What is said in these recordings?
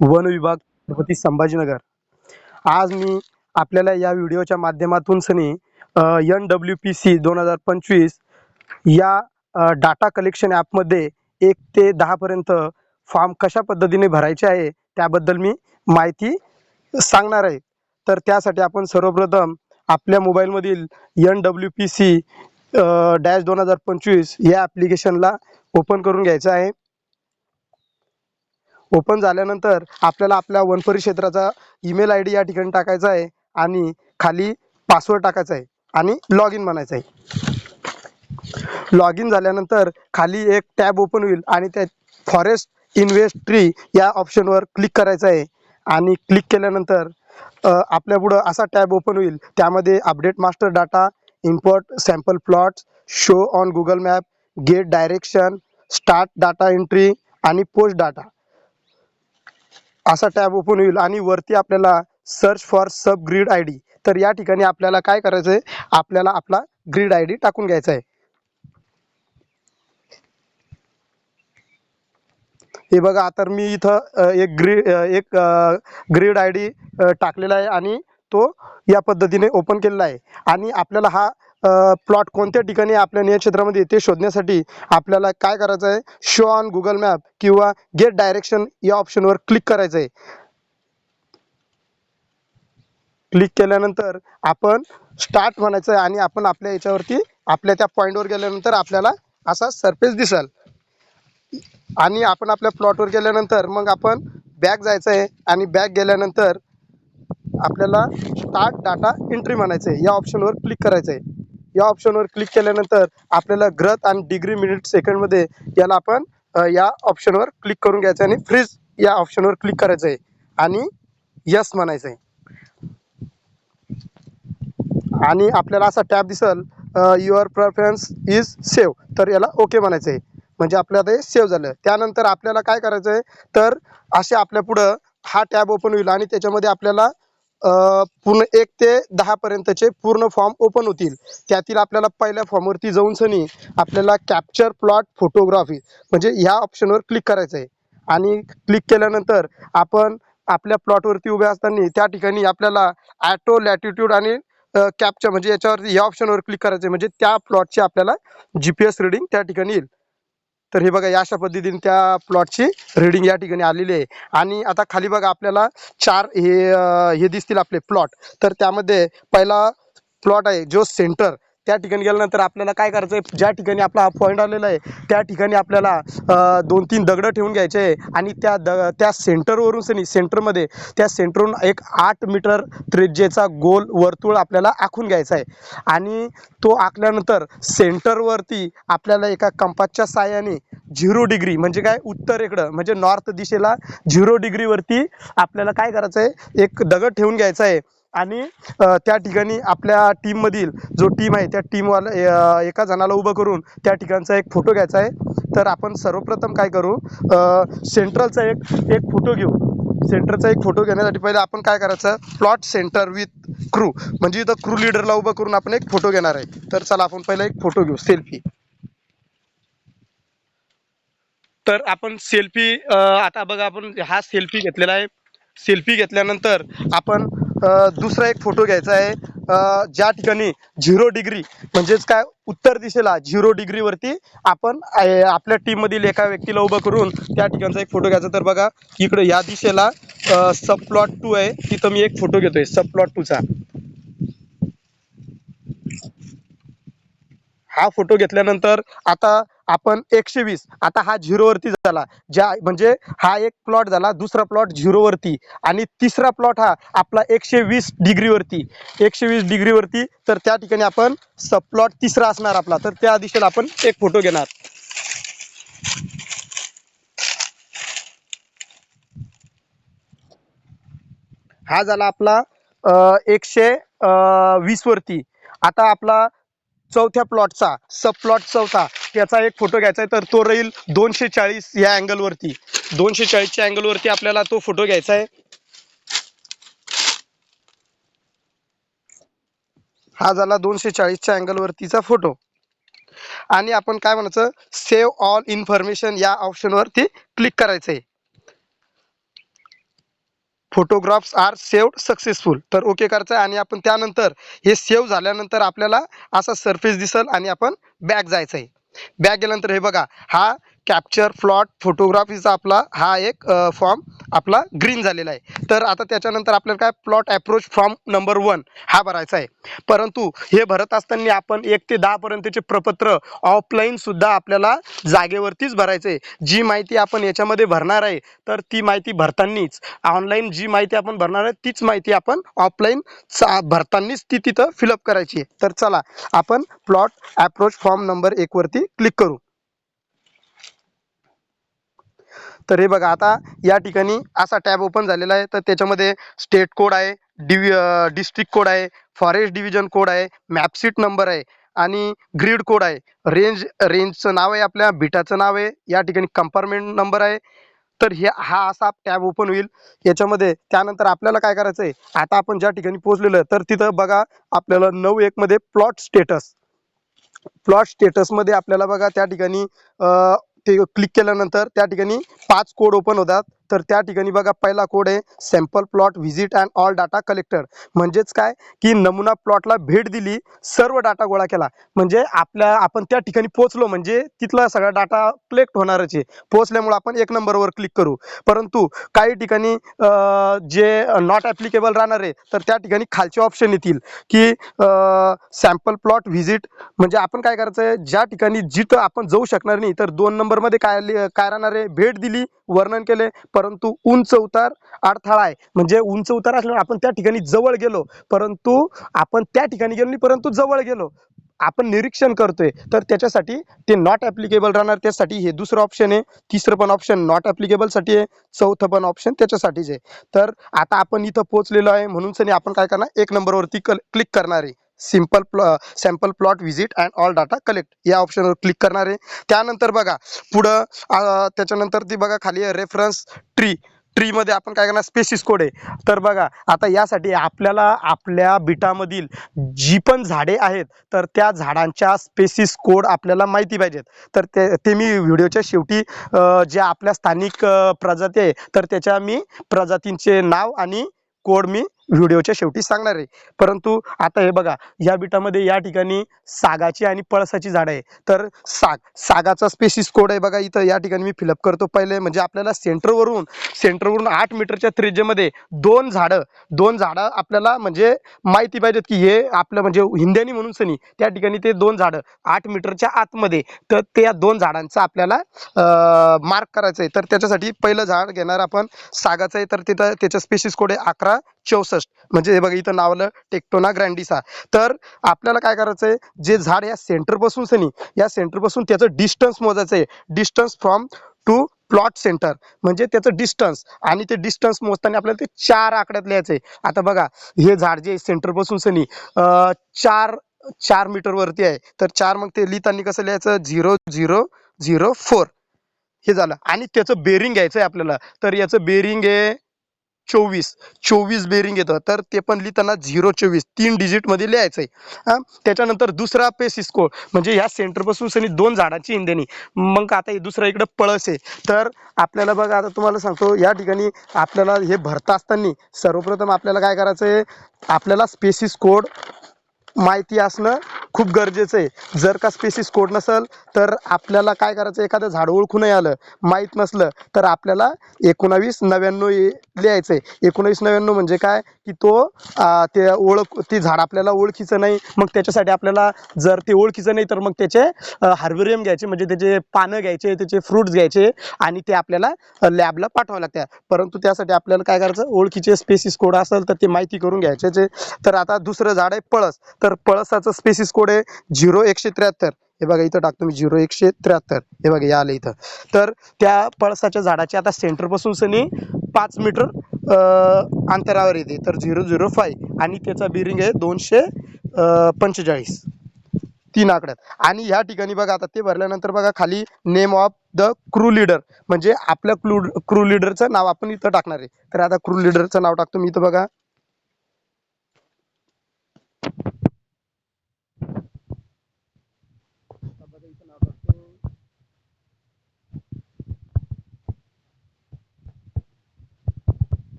One विभाग छत्रपती संभाजीनगर। आज मी आपल्याला या व्हिडिओच्या माध्यमातून NWPC 2025 या डाटा कलेक्शन ॲपमध्ये 1 ते 10 पर्यंत फॉर्म कशा पद्धतीने भरायचे आहे त्याबद्दल मी माहिती सांगणार आहे। तर त्यासाठी आपण सर्वप्रथम आपल्या मोबाईलमधील NWPC डॅश 2025 या ॲप्लिकेशनला ओपन करून घ्यायचं आहे। ओपन झाल्यानंतर आपल्याला आपल्या वन परिक्षेत्राचा ईमेल आयडी या ठिकाणी टाकायचा आहे आणि खाली पासवर्ड टाकायचा आहे आणि लॉग इन म्हणायचं आहे। लॉग इन झाल्यानंतर खाली एक टॅब ओपन होईल आणि त्या फॉरेस्ट इन्व्हेस्ट ट्री या ऑप्शनवर क्लिक करायचं आहे आणि क्लिक केल्यानंतर आपल्या पुढं असा टॅब ओपन होईल। त्यामध्ये update master data, import sample plots, show on Google map, get direction, start data entry आणि पोस्ट डाटा असा टॅब ओपन होईल आणि वरती आपल्याला search for sub grid I D. तर या ठिकाणी आपल्याला काय करायचं आहे, आपल्याला आपला ग्रिड आय डी टाकून घ्यायचा आहे। हे बघा, आता मी इथं एक ग्रिड आय डी टाकलेला आहे आणि तो या पद्धतीने ओपन केलेला आहे। आणि आपल्याला हा प्लॉट कोणत्या ठिकाणी आपल्या नियतक्षेत्रामध्ये ते शोधण्यासाठी आपल्याला काय करायचं आहे, शो ऑन गुगल मॅप किंवा गेट डायरेक्शन या ऑप्शनवर क्लिक करायचं आहे। क्लिक केल्यानंतर आपण स्टार्ट म्हणायचं आहे आणि आपण आपल्या याच्यावरती आपल्या त्या पॉईंटवर गेल्यानंतर आपल्याला असा सरफेस दिसेल आणि आपण आपल्या प्लॉटवर गेल्यानंतर मग आपण बॅक जायचं आहे आणि बॅक गेल्यानंतर आपल्याला स्टार्ट डाटा एंट्री म्हणायचं आहे। या ऑप्शनवर क्लिक करायचं आहे। या ऑप्शनवर क्लिक केल्यानंतर आपल्याला ग्रथ आणि डिग्री मिनिट सेकंडमध्ये याला आपण या ऑप्शनवर क्लिक करून घ्यायचं आणि फ्रीज या ऑप्शनवर क्लिक करायचं आहे आणि यस म्हणायचं आहे आणि आपल्याला असा टॅब दिसेल, युअर प्रेफरन्स इज सेव्ह। तर याला ओके म्हणायचं आहे, म्हणजे आपल्याला ते सेव्ह झालं। त्यानंतर आपल्याला काय करायचं आहे, तर असे आपल्या पुढं हा टॅब ओपन होईल आणि त्याच्यामध्ये आपल्याला पूर्ण 1 ते 10 पर्यंतचे पूर्ण फॉर्म ओपन होतील। त्यातील आपल्याला पहिल्या फॉर्मवरती जाऊन आपल्याला कॅप्चर प्लॉट फोटोग्राफी म्हणजे ह्या ऑप्शनवर क्लिक करायचं आहे आणि क्लिक केल्यानंतर आपण आपल्या प्लॉटवरती उभे असताना त्या ठिकाणी आपल्याला ॲटो लॅटिट्यूड आणि कॅप्चर म्हणजे याच्यावरती या ऑप्शनवर क्लिक करायचं आहे, म्हणजे त्या प्लॉटची आपल्याला GPS रीडिंग त्या ठिकाणी येईल। तर हे बघा, अशा पद्धतीने त्या प्लॉटची रीडिंग या ठिकाणी आलेली आहे। आणि आता खाली बघा, आपल्याला 4 हे दिसतील आपले प्लॉट। तर त्यामध्ये पहिला प्लॉट आहे जो सेंटर। त्या ठिकाणी गेल्यानंतर आपल्याला काय करायचं आहे, ज्या ठिकाणी आपला हा पॉईंट आलेला आहे त्या ठिकाणी आपल्याला 2-3 दगडं ठेवून घ्यायचे आहे आणि त्या सेंटरवरून सेंटरमध्ये त्या सेंटरवरून एक 8 मीटर त्रिज्येचा गोल वर्तुळ आपल्याला आखून घ्यायचा आहे। आणि तो आखल्यानंतर सेंटरवरती आपल्याला एका कंपासच्या साहाय्याने 0 डिग्री म्हणजे काय, उत्तरेकडं म्हणजे नॉर्थ दिशेला 0 डिग्रीवरती आपल्याला काय करायचं आहे, एक दगड ठेवून घ्यायचा आहे। आणि त्या ठिकाणी आपल्या टीममधील जो टीम आहे त्या टीमवाला एका जणाला उभं करून त्या ठिकाणचा एक फोटो घ्यायचा आहे। तर आपण सर्वप्रथम काय करू, सेंट्रलचा एक फोटो घेऊ। सेंटरचा एक फोटो घेण्यासाठी पहिले आपण काय करायचं, प्लॉट सेंटर विथ क्रू म्हणजे इथं क्रू लीडरला उभं करून आपण एक फोटो घेणार आहे। तर चला आपण पहिला एक फोटो घेऊ, सेल्फी। तर आपण सेल्फी आता बघा, आपण हा सेल्फी घेतलेला आहे। सेल्फी घेतल्यानंतर आपण दुसरा एक फोटो घ्यायचा आहे, ज्या ठिकाणी 0 डिग्री म्हणजेच काय, उत्तर दिशेला 0 डिग्रीवरती आपण आपल्या टीममधील एका व्यक्तीला उभं करून त्या ठिकाणचा एक फोटो घ्यायचा। तर बघा, इकडे या दिशेला सब प्लॉट 2 आहे, तिथं मी एक फोटो घेतोय सब प्लॉट 2चा। हा फोटो घेतल्यानंतर आता आपण 120, आता हा 0 वरती झाला, ज्या म्हणजे हा एक प्लॉट झाला, दुसरा प्लॉट 0 वरती आणि तिसरा प्लॉट हा आपला 120 डिग्रीवरती 120 डिग्रीवरती। तर त्या ठिकाणी आपण सब प्लॉट तिसरा असणार आपला, तर त्या दिशेला आपण एक फोटो घेणार। हा झाला आपला 120 वरती। आता आपला चौथ्या प्लॉटचा सब प्लॉट चौथा त्याचा एक फोटो घ्यायचा आहे। तर तो राहील 240 या अँगलवरती, 240च्या अँगलवरती आपल्याला तो फोटो घ्यायचा आहे। हा झाला 240च्या अँगलवरतीचा फोटो आणि आपण काय म्हणायचं, सेव्ह ऑल इन्फॉर्मेशन या ऑप्शनवरती क्लिक करायचं आहे। फोटोग्राफ्स आर सेव्ड सक्सेसफुल, तर ओके करायचं आहे. आणि आपण त्यानंतर हे सेव्ह झाल्यानंतर आपल्याला असा सरफेस दिसल आणि आपण बॅक जायचं आहे. बॅक गेल्यानंतर हे बघा, हा कॅप्चर प्लॉट फोटोग्राफीचा आपला हा एक फॉर्म आपला ग्रीन झालेला आहे. तर आता त्याच्यानंतर आपल्याला काय प्लॉट अप्रोच फॉर्म नंबर 1 हा भरायचा आहे. परंतु हे भरत असताना आपण 1 ते 10 पर्यंतचे प्रपत्र ऑफलाईन सुद्धा आपल्याला जागेवरतीच भरायचं आहे. जी माहिती आपण याच्यामध्ये भरणार आहे तर ती माहिती भरतानीच ऑनलाईन जी माहिती आपण भरणार आहे तीच माहिती आपण ऑफलाईन भरतानीच ती तिथं फिलअप करायची आहे. तर चला आपण प्लॉट अप्रोच फॉर्म नंबर 1 वरती क्लिक करू. तर हे बघा, आता या ठिकाणी असा टॅब ओपन झालेला आहे. तर त्याच्यामध्ये स्टेट कोड आहे, डिस्ट्रिक्ट कोड आहे, फॉरेस्ट डिव्हिजन कोड आहे, मॅपशीट नंबर आहे आणि ग्रीड कोड आहे. रेंजचं नाव आहे, आपल्या बिटाचं नाव आहे, या ठिकाणी कंपार्टमेंट नंबर आहे. तर हा असा टॅब ओपन होईल याच्यामध्ये. त्यानंतर आपल्याला काय करायचं आहे, आता आपण ज्या ठिकाणी पोहोचलेलो आहे तर तिथं बघा आपल्याला 9:1 मध्ये प्लॉट स्टेटसमध्ये आपल्याला बघा त्या ठिकाणी ते क्लिक केल्यानंतर त्या ठिकाणी 5 कोड ओपन होतात. तर त्या ठिकाणी बघा पहिला कोड आहे sample plot visit and all data collected. म्हणजेच काय की नमुना प्लॉटला भेट दिली, सर्व डाटा गोळा केला, म्हणजे आपण त्या ठिकाणी पोहोचलो म्हणजे तिथला सगळा डाटा कलेक्ट होणारच आहे. पोहोचल्यामुळे आपण 1 नंबरवर क्लिक करू. परंतु काही ठिकाणी जे नॉट ॲप्लिकेबल राहणार आहे तर त्या ठिकाणी खालचे ऑप्शन येतील की सॅम्पल प्लॉट व्हिजिट. म्हणजे आपण काय करायचं आहे, ज्या ठिकाणी जिथं आपण जाऊ शकणार नाही तर 2 नंबरमध्ये काय राहणार आहे, भेट दिली, वर्णन केले, परंतु उंच उतार अडथळा आहे. म्हणजे उंच उतार असल्यामुळे आपण त्या ठिकाणी जवळ गेलो, परंतु आपण त्या ठिकाणी गेलो नाही, परंतु जवळ गेलो, आपण निरीक्षण करतोय, तर त्याच्यासाठी ते नॉट ॲप्लिकेबल राहणार. त्यासाठी हे दुसरं ऑप्शन आहे. तिसरं पण ऑप्शन नॉट ॲप्लिकेबल साठी आहे. चौथं पण ऑप्शन त्याच्यासाठीच आहे. तर आता आपण इथं पोहोचलेलो आहे म्हणून आपण काय करणार, 1 नंबरवरती क्लिक करणार आहे. Sample plot visit and all data collect या ऑप्शनवर क्लिक करणार आहे. त्यानंतर बघा पुढं त्याच्यानंतर ती बघा खाली रेफरन्स ट्री मध्ये आपण काय करणार, स्पेसिस कोड आहे. तर बघा आता यासाठी आपल्याला आपल्या बिटामधील जी पण झाडे आहेत तर त्या झाडांच्या स्पेसिस कोड आपल्याला माहिती पाहिजेत. तर ते मी व्हिडिओच्या शेवटी जे आपल्या स्थानिक प्रजाती आहे तर त्याच्या मी प्रजातींचे नाव आणि कोड मी व्हिडिओच्या शेवटी सांगणार आहे. परंतु आता हे बघा, या बिटामध्ये या ठिकाणी सागाची आणि पळसाची झाडं आहे. तर सागाचा स्पेसिस कोड आहे बघा इथं, या ठिकाणी मी फिलअप करतो पहिले. म्हणजे आपल्याला सेंटरवरून 8 मीटरच्या त्रिज्येमध्ये दोन झाडं आपल्याला म्हणजे माहिती पाहिजेत की हे आपलं म्हणजे हिंद्यानी म्हणून सनी त्या ठिकाणी ते 2 झाडं 8 मीटरच्या आतमध्ये, तर त्या 2 झाडांचा आपल्याला मार्क करायचं आहे. तर त्याच्यासाठी पहिलं झाड घेणार आपण सागाचं आहे. तर तिथं त्याचा स्पेसिस कोड आहे 1164. म्हणजे हे बघा इथं नाव आलं टेक्टोना ग्रँडिसा. तर आपल्याला काय करायचं आहे, जे झाड या सेंटरपासून त्याचं डिस्टन्स मोजायचं आहे. Distance from to plot centre म्हणजे त्याचं डिस्टन्स, आणि ते डिस्टन्स मोजताना आपल्याला ते 4 आकड्यात लिहायचं आहे. आता बघा हे झाड जे सेंटरपासून चार 4 मीटर वरती आहे. तर 4 मग ते लिहिताना कसं लिहायचं, 0004 हे झालं. आणि त्याचं बेरिंग घ्यायचं आहे आपल्याला. तर याचं बेरिंग आहे 24 बेरिंग येतं. तर ते पण लिहिताना 024 3 डिजिट मध्ये लिहायचं आहे. त्याच्यानंतर दुसरा पेसिस कोड म्हणजे ह्या सेंटरपासून सनी 2 झाडांची इंदेणी. मग आता हे दुसरा इकडे पळस आहे. तर आपल्याला बघा आता तुम्हाला सांगतो, या ठिकाणी आपल्याला हे भरता असताना सर्वप्रथम आपल्याला काय करायचं आहे, आपल्याला स्पेसिस कोड माहिती असणं खूप गरजेचं आहे. जर का स्पेसिस कोड नसेल तर आपल्याला काय करायचं, एखादं झाड ओळखू नाही आलं, माहीत नसलं, तर आपल्याला 1999 लिहायचं आहे. 1999 म्हणजे काय की ते झाड आपल्याला ओळखीचं नाही. मग त्याच्यासाठी आपल्याला जर ते ओळखीचं नाही तर मग त्याचे हार्बेरियम घ्यायचे, म्हणजे त्याचे पानं घ्यायचे, त्याचे फ्रुट्स घ्यायचे आणि ते आपल्याला लॅबला पाठवावं लागतात. परंतु त्यासाठी आपल्याला काय करायचं, ओळखीचे स्पेसिस कोड असेल तर ते माहिती करून घ्यायचे. तर आता दुसरं झाड आहे पळस. तर पळसाचं स्पेसिस कोड आहे 0173. हे बघा इथं टाकतो मी 0173. हे बघा या आलं इथं. तर त्या पळसाच्या झाडाची आता सेंटरपासून सनी 5 मीटर अंतरावर येते. तर 005 आणि त्याचा बिरिंग आहे 245 3 आकड्यात. आणि ह्या ठिकाणी बघा आता ते भरल्यानंतर बघा खाली name of the crew leader म्हणजे आपल्या क्रू लीडरचं नाव आपण इथं टाकणार आहे. तर आता क्रू लीडरचं नाव टाकतो मी इथं बघा.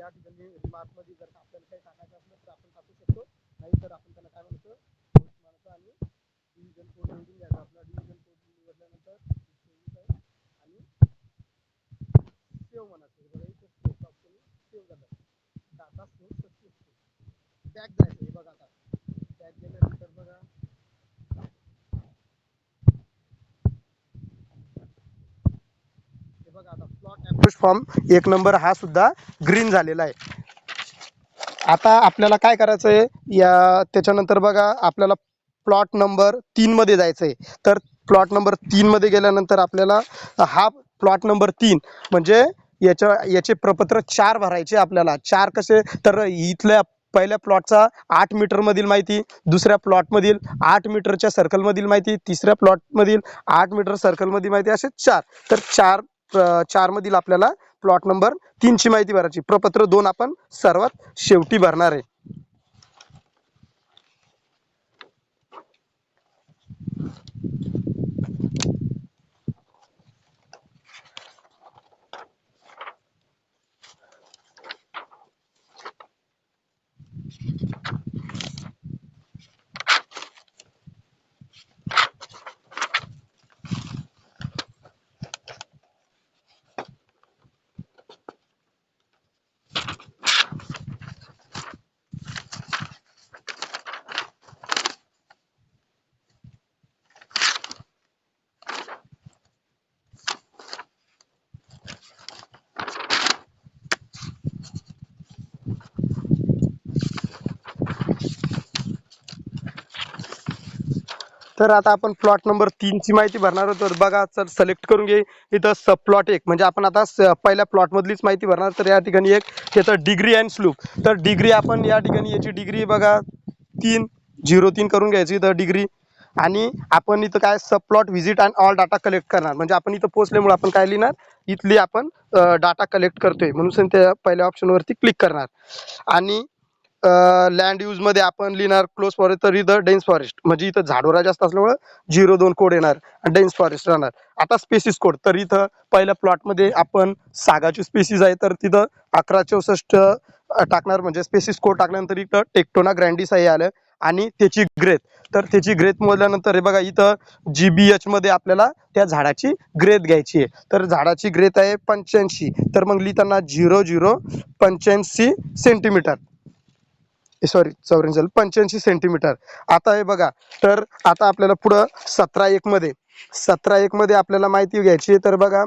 या ठिकाणी रिमार्क मध्ये जर आपल्याला काही टाकायचं असलं तर आपण टाकू शकतो, नाही तर आपण त्याला काय म्हणतो म्हणायचं आणि डिव्हिजन कोड निवडून घ्यायचा. आपला डिव्हिजन कोड निवडल्यानंतर आणि सेव्ह म्हणायचं. बघा इथे सेव्ह ऑप्शन सेव्ह झालं, डाटा सेव्ह सक्सेसफुल. बॅक जायचं. हे बघा आता बॅक गेल्यानंतर बघा बघा आता प्लॉट अप्रोच फॉर्म 1 नंबर हा सुद्धा ग्रीन झालेला आहे. आता आपल्याला काय करायचं आहे, या त्याच्यानंतर बघा आपल्याला प्लॉट नंबर 3 मध्ये जायचं आहे. तर प्लॉट नंबर 3 मध्ये गेल्यानंतर आपल्याला हा प्लॉट नंबर 3 म्हणजे याचे प्रपत्र 4 भरायचे आपल्याला. 4 कसे, तर इथल्या पहिल्या प्लॉटचा 8 मीटर मधील माहिती, दुसऱ्या प्लॉट मधील 8 मीटरच्या सर्कल मधील माहिती, तिसऱ्या प्लॉट मधील 8 मीटर सर्कल मधील माहिती, असे 4. तर 4 मधील आपल्याला प्लॉट नंबर 3 ची माहिती भरायची. प्रपत्र 2 आपण सर्वात शेवटी भरणार आहे. तर आता आपण प्लॉट नंबर 3 ची माहिती भरणार आहोत. तर बघा चल सिलेक्ट करून घे. इथं सब प्लॉट 1 म्हणजे आपण आता पहिल्या प्लॉट मधलीच माहिती भरणार. तर या ठिकाणी एक याचं डिग्री अँड स्लूप. तर डिग्री आपण या ठिकाणी याची डिग्री बघा 303 करून घ्यायची इथं डिग्री. आणि आपण इथं काय sub plot visit and all data collect करणार. म्हणजे आपण इथं पोहोचल्यामुळे आपण काय लिहिणार, इथली आपण डाटा कलेक्ट करतोय म्हणून त्या पहिल्या ऑप्शनवरती क्लिक करणार. आणि लँड यूज मध्ये आपण लिहिणार क्लोज फॉरेस्ट, तर इथं डेन्स फॉरेस्ट म्हणजे इथं झाडोरा जास्त असल्यामुळे 02 कोड येणार आणि डेन्स फॉरेस्ट राहणार. आता स्पेसिस कोड, तर इथं पहिल्या प्लॉट मध्ये आपण सागाची स्पेसिस आहे तर तिथं 1164 टाकणार. म्हणजे स्पेसिस कोड टाकल्यानंतर इथं टेक्टोना ग्रँडिस आहे आलं आणि त्याची ग्रेथ. तर त्याची ग्रेथ मोजल्यानंतर हे बघा इथं GBH मध्ये आपल्याला त्या झाडाची ग्रेथ घ्यायची आहे. तर झाडाची ग्रेथ आहे 85. तर मग लिहिताना 0085 सेंटीमीटर, सॉरी 84 85 सेंटीमीटर. आता हे बघा, तर आता आपल्याला पुढं 17.1 मध्ये आपल्याला माहिती घ्यायची. तर बघा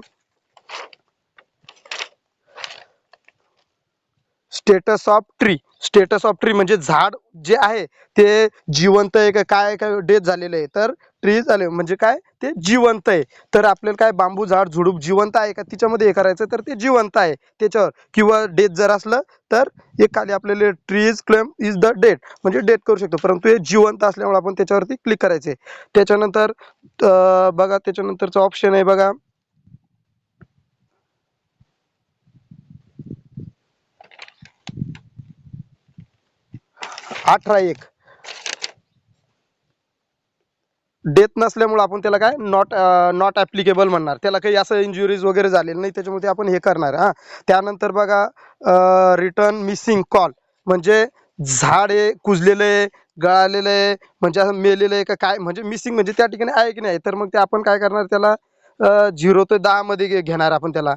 status of tree. Status of tree म्हणजे झाड जे आहे ते जिवंत आहे का काय काय डेथ झालेलं आहे. तर ट्री झाले म्हणजे काय, ते जिवंत आहे. तर आपल्याला काय बांबू झाड झुडूप जिवंत आहे का तिच्यामध्ये हे करायचं, तर ते जिवंत आहे त्याच्यावर. किंवा डेथ जर असलं तर एक खाली आपल्याला tree is claim is the death म्हणजे डेथ करू शकतो, परंतु हे जिवंत असल्यामुळे आपण त्याच्यावरती क्लिक करायचे. त्याच्यानंतर बघा त्याच्यानंतरचा ऑप्शन आहे बघा 18.1. डेथ नसल्यामुळे आपण त्याला काय नॉट ॲप्लिकेबल म्हणणार. त्याला काही असं इंजुरीज वगैरे झालेलं नाही त्याच्यामुळे आपण हे करणार. त्यानंतर बघा रिटर्न मिसिंग कॉल म्हणजे झाड हे कुजलेलं आहे, गळालेलं आहे, म्हणजे असं मेलेलं आहे का काय, म्हणजे मिसिंग म्हणजे त्या ठिकाणी आहे की नाही. तर मग ते आपण काय करणार, त्याला 0 ते 10 मध्ये घेणार आपण त्याला.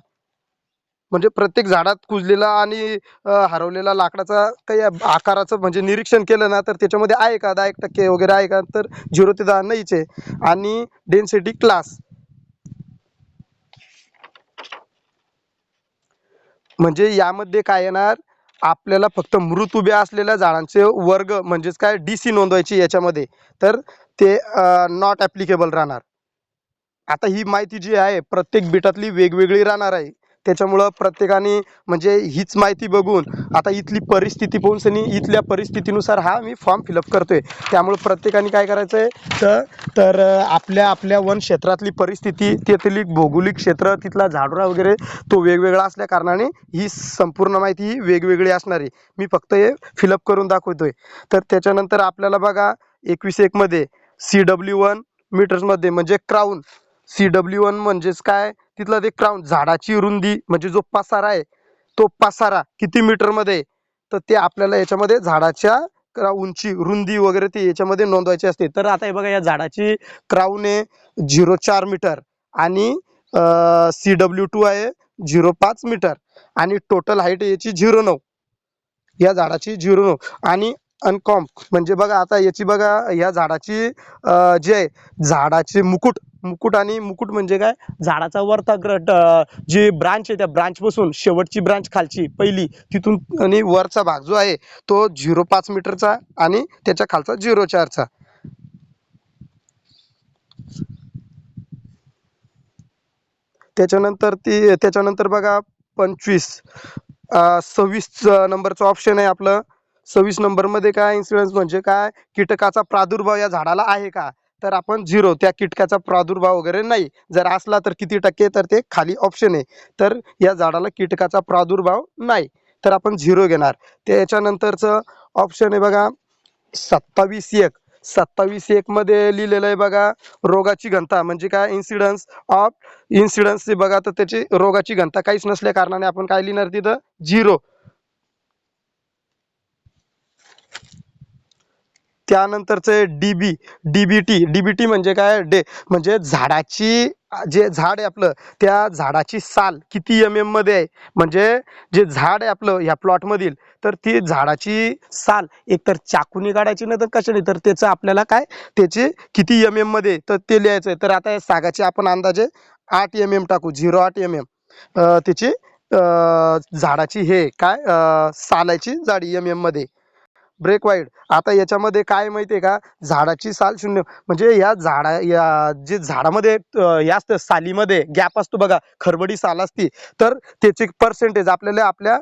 म्हणजे प्रत्येक झाडात कुजलेला आणि हरवलेला लाकडाचा काही आकाराचं म्हणजे निरीक्षण केलं ना, तर त्याच्यामध्ये आहे का 10% वगैरे आहे का, तर 0 ते 10 नाहीच आहे. आणि डेन्सिटी क्लास म्हणजे यामध्ये काय येणार, आपल्याला फक्त मृत उभ्या असलेल्या झाडांचे वर्ग म्हणजेच काय DC नोंदवायची याच्यामध्ये. तर ते नॉट ॲप्लिकेबल राहणार. आता ही माहिती जी आहे प्रत्येक बिटातली वेगवेगळी राहणार आहे. त्याच्यामुळं प्रत्येकाने म्हणजे हीच माहिती बघून आता इथली परिस्थिती पाहून सनी इथल्या परिस्थितीनुसार हा मी फॉर्म फिलअप करतोय. त्यामुळे प्रत्येकाने काय करायचं आहे, तर आपल्या आपल्या वन क्षेत्रातली परिस्थिती, तेथील भौगोलिक क्षेत्र, तिथला झाडोरा वगैरे तो वेगवेगळा असल्या कारणाने ही संपूर्ण माहिती ही वेगवेगळी असणार आहे. मी फक्त हे फिलअप करून दाखवतोय. तर त्याच्यानंतर आपल्याला बघा 21.1 मध्ये CW1 मीटर्समध्ये म्हणजे क्राऊन. CW1 म्हणजेच काय, तिथलं ते क्राऊन झाडाची रुंदी म्हणजे जो पसार आहे तो पसारा किती मीटरमध्ये आहे, तर ते आपल्याला याच्यामध्ये झाडाच्या उंची रुंदी वगैरे ते याच्यामध्ये नोंदवायची असते. तर आता हे बघा, या झाडाची क्राऊन आहे 0,4 मीटर आणि CW2 आहे 0,5 मीटर आणि टोटल हाईट याची 0,9, या झाडाची 0,9 आणि अनकॉम्प म्हणजे बघा आता याची बघा या झाडाची जे आहे झाडाचे मुकुट मुकुट आणि मुकुट म्हणजे काय, झाडाचा वरचा जी ब्रांच आहे त्या ब्रांच पासून शेवटची ब्रांच खालची पहिली तिथून आणि वरचा भाग जो आहे तो 0,5 मीटरचा आणि त्याच्या खालचा 0,4चा. त्याच्यानंतर बघा 26 नंबरचं ऑप्शन आहे आपलं. 26 नंबरमध्ये काय इन्सिडेन्स म्हणजे काय, कीटकाचा प्रादुर्भाव या झाडाला आहे का, तर आपण 0, त्या कीटकाचा प्रादुर्भाव वगैरे नाही. जर असला तर किती टक्के, तर ते खाली ऑप्शन आहे. तर या झाडाला कीटकाचा प्रादुर्भाव नाही, तर आपण 0 घेणार. त्याच्यानंतरचं ऑप्शन आहे बघा 27-1. 27-1 मध्ये लिहिलेलं आहे बघा, रोगाची घनता म्हणजे काय, इन्सिडन्स बघा, तर त्याची रोगाची घनता काहीच नसल्या कारणाने आपण काय लिहिणार तिथं 0. त्यानंतरचे डीबीटी म्हणजे काय, म्हणजे झाडाची जे झाड आहे आपलं त्या झाडाची साल किती मध्ये आहे, म्हणजे जे झाड आहे आपलं ह्या प्लॉट मधील, तर ती झाडाची साल एकतर चाकूनी काढायची नाही तर कशाने, तर त्याचं आपल्याला काय त्याचे किती मध्ये तर ते लिहायचं आहे. तर आता या सागाची आपण अंदाजे 8 टाकू, 0,8 त्याची झाडाची हे काय सालाची जाडी मध्ये. ब्रेक वाईड, आता याच्यामध्ये काय माहितीये का, झाडाची साल 0 म्हणजे या जे झाडामध्ये या असतं सालीमध्ये गॅप असतो बघा, खरबडी साल असती, तर त्याचे पर्सेंटेज आपल्याला आपल्या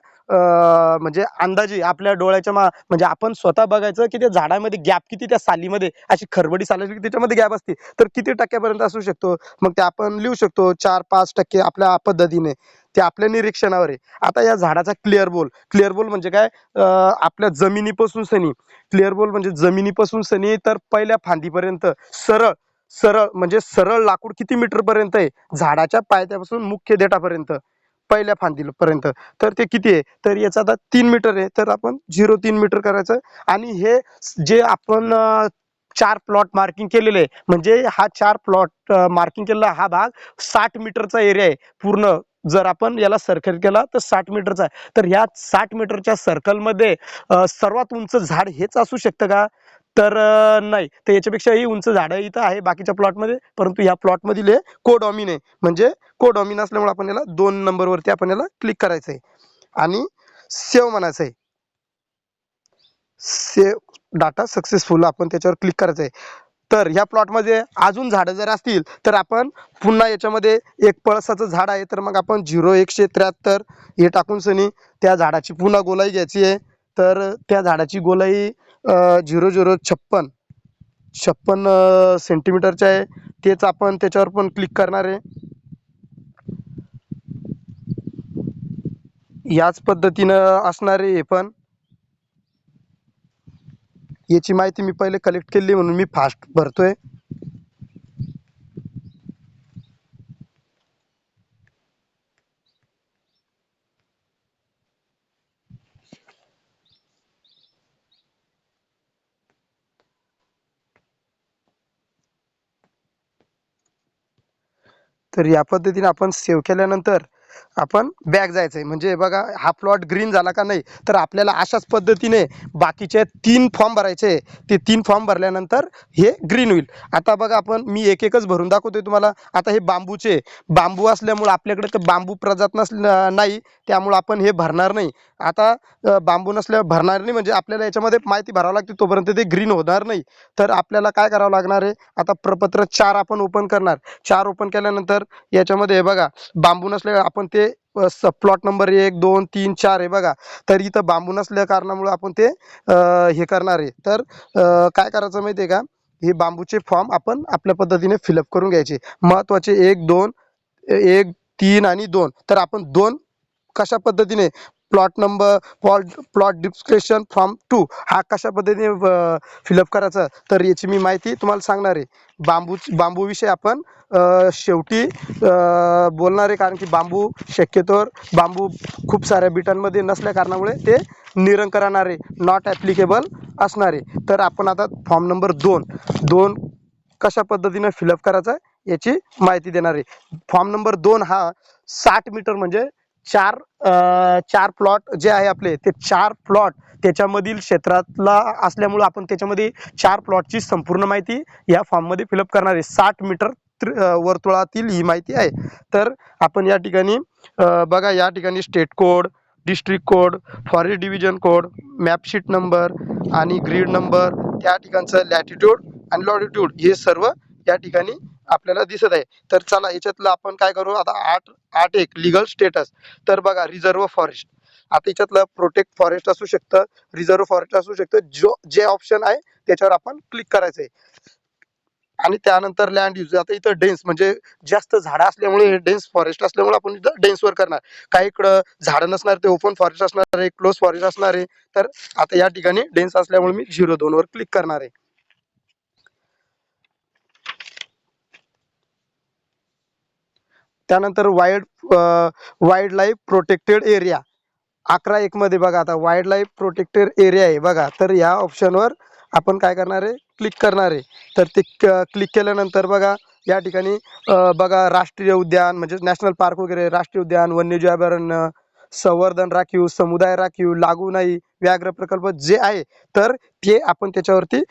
म्हणजे अंदाजे आपल्या डोळ्याच्या म्हणजे आपण स्वतः बघायचं की त्या झाडामध्ये गॅप किती, त्या सालीमध्ये अशी खरबडी साल असली की त्याच्यामध्ये गॅप असते, तर किती टक्क्यापर्यंत असू शकतो, मग ते आपण लिहू शकतो 4-5% आपल्या पद्धतीने, ते आपल्या निरीक्षणावर आहे. आता या झाडाचा क्लिअर बोल म्हणजे काय, आपल्या जमिनीपासून सनी, क्लिअर बॉल म्हणजे जमिनीपासून सनी तर पहिल्या फांदीपर्यंत सरळ सरळ म्हणजे सरळ लाकूड किती मीटर पर्यंत आहे, झाडाच्या पायथ्यापासून मुख्य देठापर्यंत पहिल्या फांदीपर्यंत, तर ते किती आहे, तर याचा आता 3 मीटर आहे, तर आपण 0,3 मीटर करायचं. आणि हे जे आपण 4 प्लॉट मार्किंग केलेले आहे, म्हणजे हा 4 प्लॉट मार्किंग केलेला हा भाग 60 मीटरचा एरिया आहे पूर्ण. जर आपण याला सर्कल केला तर 60 मीटरचा आहे. तर ह्या 60 मीटरच्या सर्कलमध्ये सर्वात उंच झाड हेच असू शकतं का, तर नाही, तर याच्यापेक्षाही उंच झाड इथं आहे बाकीच्या प्लॉटमध्ये, परंतु ह्या प्लॉटमधील हे कोडॉमिन आहे, म्हणजे कोडॉमिन असल्यामुळे आपण याला 2 नंबरवरती आपण याला क्लिक करायचं आहे आणि सेव्ह म्हणायचं आहे. सेव्ह डाटा सक्सेसफुल आपण त्याच्यावर क्लिक करायचं आहे. तर ह्या प्लॉटमध्ये अजून झाडं जर असतील तर आपण पुन्हा याच्यामध्ये एक पळसाचं झाड आहे, तर मग आपण 0,173 हे टाकून सनी त्या झाडाची पुन्हा गोलाई घ्यायची आहे. तर त्या झाडाची गोलाई 0,056 सेंटीमीटरचे आहे, तेच आपण त्याच्यावर पण क्लिक करणार आहे. याच पद्धतीनं असणार आहे हे पण. याची माहिती मी पहिले कलेक्ट केली म्हणून मी फास्ट भरतोय. तर या पद्धतीने आपण सेव्ह केल्यानंतर आपण बॅक जायचंय, म्हणजे बघा हा प्लॉट ग्रीन झाला का नाही, तर आपल्याला अशाच पद्धतीने बाकीचे 3 फॉर्म भरायचे. ते 3 फॉर्म भरल्यानंतर हे ग्रीन होईल. आता बघा आपण मी एक एकच भरून दाखवतोय तुम्हाला. आता हे बांबू असल्यामुळे आपल्याकडे तर बांबू प्रजात नाही, त्यामुळे आपण हे भरणार नाही. आता बांबू नसल्यावर भरणार नाही म्हणजे आपल्याला याच्यामध्ये माहिती भरावं लागते, तोपर्यंत ते ग्रीन होणार नाही. तर आपल्याला काय करावं लागणार आहे, आता प्रपत्र 4 आपण ओपन करणार. 4 ओपन केल्यानंतर याच्यामध्ये हे बघा बांबू नसल्यावर आपण ते प्लॉट नंबर 1, 2, 3, 4 आहे बघा, तर इथं बांबू नसल्या कारणामुळे आपण ते हे करणार आहे. तर काय करायचं माहिती आहे का, हे बांबूचे फॉर्म आपण आपल्या पद्धतीने फिलअप करून घ्यायचे. महत्वाचे 1, 2, 1, 3 आणि 2. तर आपण 2 कशा पद्धतीने प्लॉट डिस्क्रिप्शन फ्रॉम टू हा कशा पद्धतीने फिलअप करायचा, तर याची मी माहिती तुम्हाला सांगणार आहे. बांबूविषयी आपण शेवटी बोलणार आहे, कारण की शक्यतोवर बांबू खूप साऱ्या बिटांमध्ये नसल्या कारणामुळे ते निरंकरणारे नॉट ॲप्लिकेबल असणारे. तर आपण आता फॉर्म नंबर 2 कशा पद्धतीने फिलअप करायचा याची माहिती देणार आहे. फॉर्म नंबर 2 हा 60 मीटर म्हणजे चार प्लॉट जे आहे आपले ते 4 प्लॉट त्याच्यामधील क्षेत्रातला असल्यामुळे आपण त्याच्यामध्ये 4 प्लॉटची संपूर्ण माहिती या फॉर्ममध्ये फिलअप करणार आहे. 60 मीटर वर्तुळातील ही माहिती आहे. तर आपण या ठिकाणी बघा, या ठिकाणी state code, district code, forest division code, map sheet number आणि ग्रीड नंबर, त्या ठिकाणचं लॅटिट्यूड आणि लॉटिट्यूड हे सर्व या ठिकाणी आपल्याला दिसत आहे. तर चला याच्यातलं आपण काय करू आता. 8.1 लिगल स्टेटस. तर बघा, रिझर्व्ह फॉरेस्ट. आता याच्यातलं प्रोटेक्ट फॉरेस्ट असू शकतं, रिझर्व्ह फॉरेस्ट असू शकतं. जे ऑप्शन आहे त्याच्यावर आपण क्लिक करायचं आहे. आणि त्यानंतर लँड यूज. आता इथं डेन्स म्हणजे जास्त झाडं असल्यामुळे, डेन्स फॉरेस्ट असल्यामुळे आपण इथं डेन्सवर करणार. काही इकडं झाडं नसणार, ते ओपन फॉरेस्ट असणार आहे, क्लोज फॉरेस्ट असणार आहे. तर आता या ठिकाणी डेन्स असल्यामुळे मी 0.2 वर क्लिक करणार आहे. त्यानंतर वाईल्ड लाईफ प्रोटेक्टेड एरिया 11.1 मध्ये बघा, आता वाईल्ड लाईफ प्रोटेक्टेड एरिया आहे बघा. तर या ऑप्शनवर आपण काय करणार आहे, क्लिक करणार आहे. तर ते क्लिक केल्यानंतर बघा या ठिकाणी बघा, राष्ट्रीय उद्यान म्हणजे नॅशनल पार्क वगैरे, राष्ट्रीय उद्यान, वन्यजीव अभयारण्य, संवर्धन राखीव, समुदाय राखीव, लागू नाही, व्याघ्र प्रकल्प जे आहे तर ते आपण त्याच्यावरती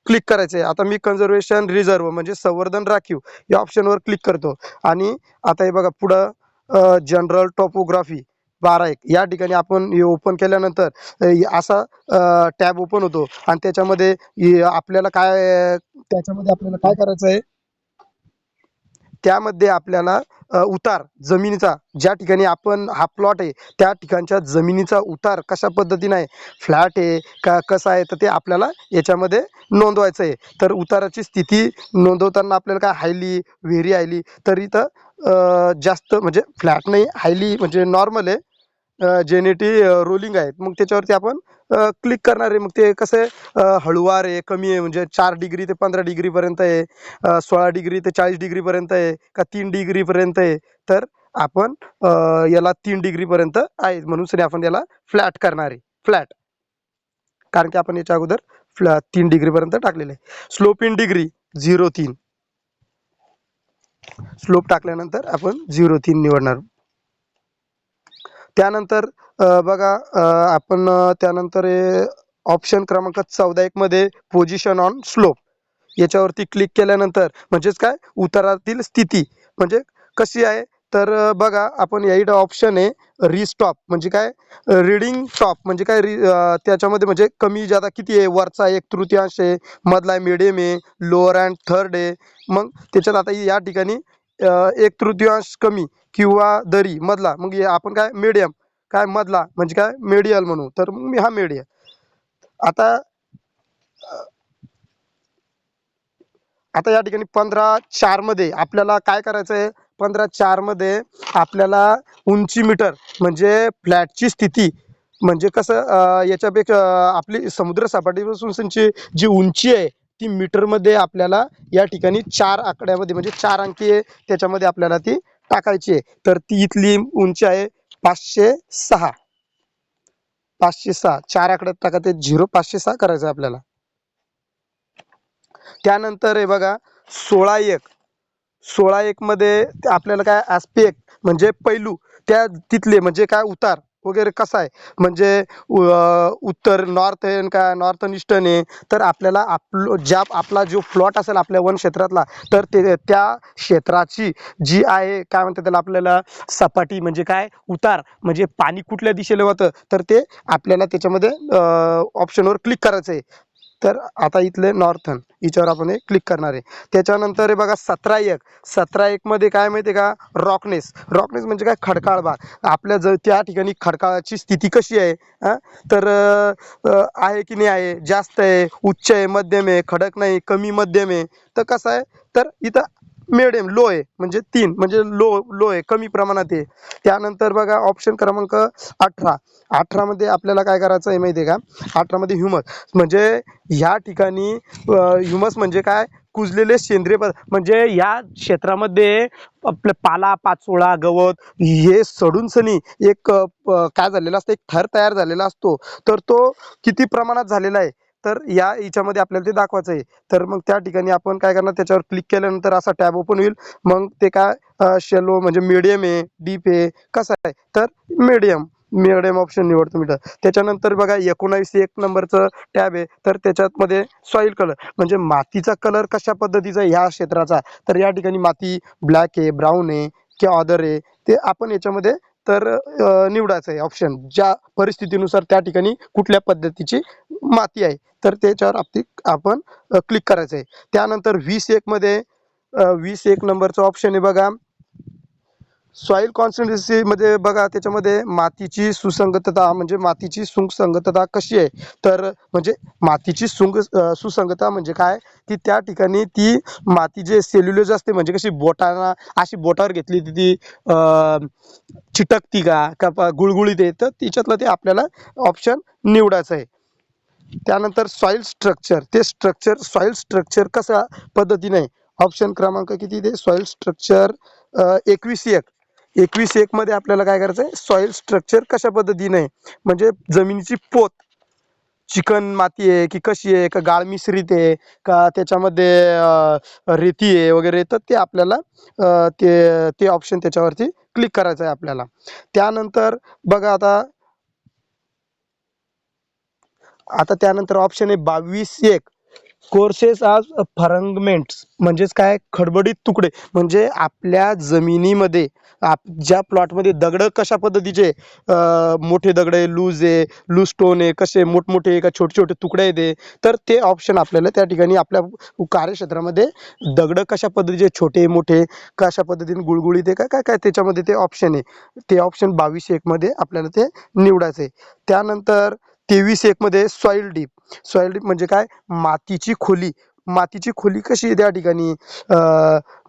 क्लिक करायचं आहे. आता मी कन्झर्वेशन रिझर्व्ह म्हणजे संवर्धन राखीव या ऑप्शनवर क्लिक करतो. आणि आता हे बघा पुढं जनरल टॉपोग्राफी 12.1 या ठिकाणी आपण हे ओपन केल्यानंतर असा टॅब ओपन होतो. आणि त्याच्यामध्ये आपल्याला काय करायचं आहे, त्यामध्ये आपल्याला उतार जमिनीचा, ज्या ठिकाणी आपण हा प्लॉट आहे त्या ठिकाणच्या जमिनीचा उतार कशा पद्धतीने आहे, फ्लॅट आहे का कसं आहे, तर ते आपल्याला याच्यामध्ये नोंदवायचं आहे. तर उताराची स्थिती नोंदवताना आपल्याला काय हायली, व्हेरी हायली, तर इथं जास्त म्हणजे फ्लॅट नाही, हायली म्हणजे नॉर्मल आहे, जेनेटी रोलिंग आहेत. मग त्याच्यावरती आपण क्लिक करणार आहे. मग ते कसं आहे, हळुवार आहे, कमी आहे, म्हणजे 4 डिग्री ते 15 डिग्री पर्यंत आहे, 16 डिग्री ते 40 डिग्री पर्यंत आहे, का 3 डिग्री पर्यंत आहे. तर आपण याला 3 डिग्री पर्यंत आहे म्हणून सरी आपण याला फ्लॅट करणार आहे. फ्लॅट, कारण की आपण याच्या अगोदर 3 डिग्री पर्यंत टाकलेलं आहे. Slope in degree 0.3. स्लोप टाकल्यानंतर आपण 0.3 निवडणार. त्यानंतर बघा, आपण त्यानंतर ऑप्शन क्रमांक 14.1 मध्ये पोझिशन ऑन स्लोप याच्यावरती क्लिक केल्यानंतर म्हणजेच काय, उतारातील स्थिती म्हणजे कशी आहे. तर बघा, आपण या ऑप्शन आहे रिस्टॉप म्हणजे काय, रीडिंग टॉप म्हणजे काय, त्याच्यामध्ये म्हणजे कमी जादा किती आहे, वरचा 1/3 आहे, मधला आहे मिडियम आहे, लोअर अँड थर्ड आहे. मग त्याच्यात आता या ठिकाणी 1/3 कमी किंवा दरी मधला, मग आपण काय मीडियम, काय मधला म्हणजे काय मीडियल म्हणू, तर मग मी हा मीडियम. आता आता या ठिकाणी 15.4 मध्ये आपल्याला काय करायचं आहे. 15.4 मध्ये आपल्याला उंची मीटर म्हणजे फ्लॅटची स्थिती, म्हणजे कसं याच्यापेक्षा आपली समुद्र सपाटीपासूनची जी उंची आहे ती मीटरमध्ये आपल्याला या ठिकाणी 4 आकड्यामध्ये म्हणजे 4 अंकी आहे त्याच्यामध्ये आपल्याला ती टाकायची आहे. तर ती इथली उंची आहे 506. 506 4 आकड्यात टाका, ते 506 करायचं आपल्याला. त्यानंतर हे बघा 16.1 मध्ये आपल्याला काय ॲस्पेक्ट म्हणजे पैलू, त्या तिथले म्हणजे काय उतार वगैरे कसा आहे, म्हणजे उत्तर नॉर्थ आहे का नॉर्थन ईस्टर्न आहे. तर आपल्याला आपला जो प्लॉट असेल आपल्या वन क्षेत्रातला, तर त्या क्षेत्राची जी आहे काय म्हणतात त्याला, आपल्याला सपाटी म्हणजे काय उतार म्हणजे पाणी कुठल्या दिशेला होतं, तर ते आपल्याला त्याच्यामध्ये ऑप्शनवर क्लिक करायचं आहे. तर आता इथले नॉर्थन याच्यावर आपण क्लिक करणार आहे. त्याच्यानंतर हे बघा 17.1 मध्ये काय माहिती आहे का, रॉकनेस म्हणजे काय, खडकाळ भाग. आपल्या त्या ठिकाणी खडकाळाची स्थिती कशी आहे, तर आहे की नाही आहे, जास्त आहे, उच्च आहे, मध्यम आहे, खडक नाही, कमी मध्यम आहे. तर कसं आहे, तर इथं मिडियम लो आहे, म्हणजे 3 म्हणजे लो लो आहे, कमी प्रमाणात आहे. त्यानंतर बघा ऑप्शन क्रमांक 18. 18 मध्ये आपल्याला काय करायचं आहे माहिती आहे का? 18 मध्ये ह्युमस, म्हणजे ह्या ठिकाणी ह्युमस म्हणजे काय? कुजलेले सेंद्रिय पदार्थ, म्हणजे या क्षेत्रामध्ये आपलं पाला पाचोळा गवत हे सडून सनी एक काय झालेला असतं, एक थर तयार झालेला असतो. तर तो किती प्रमाणात झालेला आहे, तर या याच्यामध्ये आपल्याला ते दाखवायचं आहे. तर मग त्या ठिकाणी आपण काय करणार, त्याच्यावर क्लिक केल्यानंतर असा टॅब ओपन होईल. मग ते काय शेलो म्हणजे मीडियम आहे, डीप आहे, कसं आहे, तर मीडियम मीडियम ऑप्शन निवडतो मी. त्याच्यानंतर बघा 19 नंबरचं टॅब आहे, तर त्याच्यामध्ये सॉईल कलर म्हणजे मातीचा कलर कशा पद्धतीचा आहे ह्या क्षेत्राचा. तर या ठिकाणी माती ब्लॅक आहे, ब्राऊन आहे किंवा अदर आहे, ते आपण याच्यामध्ये तर निवडायचं आहे ऑप्शन. ज्या परिस्थितीनुसार त्या ठिकाणी कुठल्या पद्धतीची माती आहे, तर त्याच्यावर आपण क्लिक करायचं आहे. त्यानंतर 20 मध्ये 21 नंबरचा ऑप्शन आहे बघा, सॉईल कॉन्सन्ट्रेन्सी मध्ये बघा, त्याच्यामध्ये मातीची सुसंगतता म्हणजे मातीची सुसंगतता कशी आहे. तर म्हणजे मातीची सुसंगतता म्हणजे काय, की त्या ठिकाणी ती माती जे सेल्युलोज असते, म्हणजे कशी बोटाना अशी बोटावर घेतली तर ती चिटकती का गुळगुळीत आहे, तर तिच्यातलं ते आपल्याला ऑप्शन निवडायचं आहे. त्यानंतर सॉईल स्ट्रक्चर, ते सॉईल स्ट्रक्चर कसा पद्धतीने आहे. ऑप्शन क्रमांक किती ते सॉईल स्ट्रक्चर 21 मध्ये आपल्याला काय करायचं आहे, सॉईल स्ट्रक्चर कशा पद्धतीने आहे, म्हणजे जमिनीची पोत चिकन माती आहे की कशी आहे, का गाळ मिश्रित आहे, का त्याच्यामध्ये रेती आहे वगैरे, तर ते आपल्याला ते ते ऑप्शन त्याच्यावरती क्लिक करायचं आहे आपल्याला. त्यानंतर बघा आता त्यानंतर ऑप्शन आहे 22 कोर्सेस आज फरंगमेंट्स, म्हणजेच काय, खडबडीत तुकडे, म्हणजे आपल्या जमिनीमध्ये ज्या प्लॉटमध्ये दगड कशा पद्धतीचे मोठे दगड आहे, लूज स्टोन आहे, कसे मोठमोठे आहे का छोटे छोटे तुकडे आहेत ते. तर ते ऑप्शन आपल्याला त्या ठिकाणी आपल्या कार्यक्षेत्रामध्ये दगड कशा पद्धतीचे छोटे मोठे कशा पद्धतीने गुळगुळीत आहे काय काय काय त्याच्यामध्ये ते ऑप्शन आहे. ते ऑप्शन 22 मध्ये आपल्याला ते निवडायचं आहे. त्यानंतर 23 मध्ये सॉइल डीप म्हणजे काय, मातीची खोली कशी आहे त्या ठिकाणी,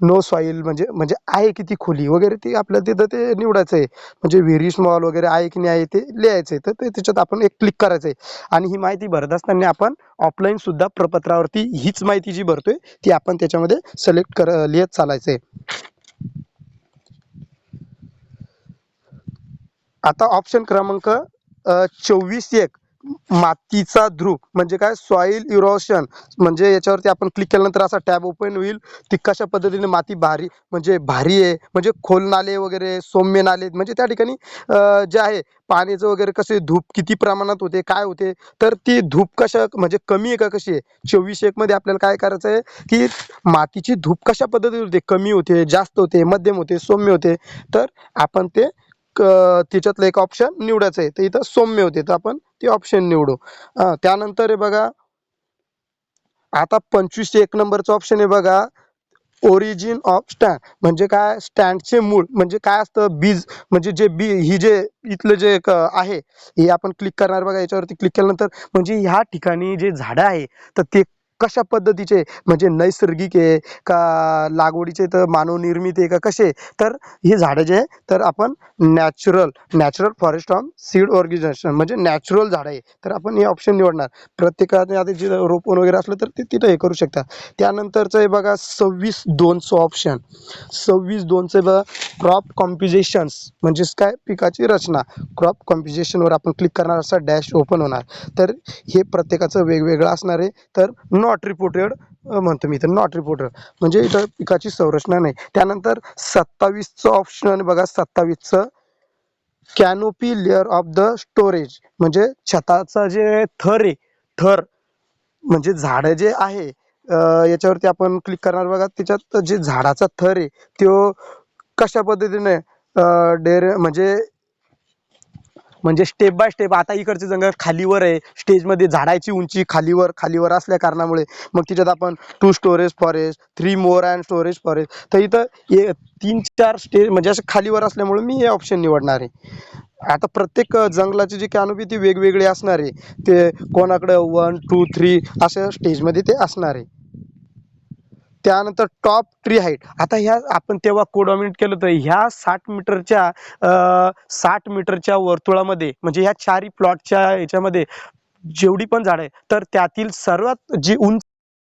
नो सॉईल म्हणजे म्हणजे आहे किती खोली वगैरे, ते आपल्याला तिथं ते निवडायचं आहे. म्हणजे व्हेरी स्मॉल वगैरे आहे की नाही आहे ते लिहायचं आहे. तर ते त्याच्यात आपण एक क्लिक करायचं आहे. आणि ही माहिती भरत असताना आपण ऑफलाईन सुद्धा प्रपत्रावरती हीच माहिती जी भरतोय ती आपण त्याच्यामध्ये सिलेक्ट लिहित चालायचं आहे. आता ऑप्शन क्रमांक 24 मातीचा ध्रुव म्हणजे काय, सॉईल इरोशन, म्हणजे याच्यावरती आपण क्लिक केल्यानंतर असा टॅब ओपन होईल. ती कशा पद्धतीने माती भारी आहे, म्हणजे खोल नाले वगैरे सौम्य नाले, म्हणजे त्या ठिकाणी जे आहे पाण्याचं वगैरे कसे धूप किती प्रमाणात होते काय होते, तर ती धूप कशा म्हणजे कमी आहे का कशी आहे. 24 मध्ये आपल्याला काय करायचं आहे, की मातीची धूप कशा पद्धतीने होते, कमी होते, जास्त होते, मध्यम होते, सौम्य होते, तर आपण ते त्याच्यातलं एक ऑप्शन निवडायचं आहे. तर इथं सौम्य होते, तर आपण ते ऑप्शन निवडू. त्यानंतर आहे बघा, आता 25 नंबरचं ऑप्शन आहे बघा, ओरिजिन ऑफ स्टँड, म्हणजे काय, स्टँडचे मूळ म्हणजे काय असतं, बीज म्हणजे जे ही जे इथलं जे एक आहे, हे आपण क्लिक करणार बघा. याच्यावरती क्लिक केल्यानंतर म्हणजे ह्या ठिकाणी जे झाडं आहे तर ते कशा पद्धतीचे, म्हणजे नैसर्गिक आहे का लागवडीचे, तर मानवनिर्मित आहे का कसे. तर हे झाडं जे आहे तर आपण natural forest on seed organisation म्हणजे नॅचरल झाडं आहे, तर आपण हे ऑप्शन निवडणार. प्रत्येकाने आता जे रोपण वगैरे असलं तर ते तिथं हे करू शकता. त्यानंतरचं आहे बघा 26(2) ऑप्शन. 26(2) बघा, क्रॉप कॉम्पिजेशन्स म्हणजेच काय, पिकाची रचना. क्रॉप कॉम्पिजेशनवर आपण क्लिक करणार, असा डॅश ओपन होणार. तर हे प्रत्येकाचं वेगवेगळं असणार आहे. तर नॉट रिपोर्टेड म्हणतो मी, तर नॉट रिपोर्टेड म्हणजे इथं पिकाची संरचना नाही. त्यानंतर 27चं ऑप्शन बघा, 27चं canopy layer of the storage, म्हणजे छताचा जे थर आहे, थर म्हणजे झाडं जे आहे याच्यावरती आपण क्लिक करणार बघा. त्याच्यात जे झाडाचा थर आहे तो कशा पद्धतीने म्हणजे म्हणजे स्टेप बाय स्टेप, आता इकडचे जंगल खालीवर आहे, स्टेजमध्ये झाडाची उंची खालीवर खालीवर असल्या कारणामुळे मग तिच्यात आपण 2 storage forest 3 more and storage forest, तर इथं 3-4 स्टेज म्हणजे असं खालीवर असल्यामुळे मी हे ऑप्शन निवडणार आहे. आता प्रत्येक जंगलाची जी कॅनोपी ती वेगवेगळी असणार आहे. ते कोणाकडे 1 2 3 अशा स्टेजमध्ये ते असणार आहे. त्यानंतर टॉप ट्री हाईट. आता ह्या आपण तेव्हा कोडॉमिनेट केलं तर ह्या 60 मीटरच्या वर्तुळामध्ये म्हणजे ह्या चारही प्लॉटच्या ह्याच्यामध्ये जेवढी पण झाडं आहे तर त्यातील सर्वात जी उंच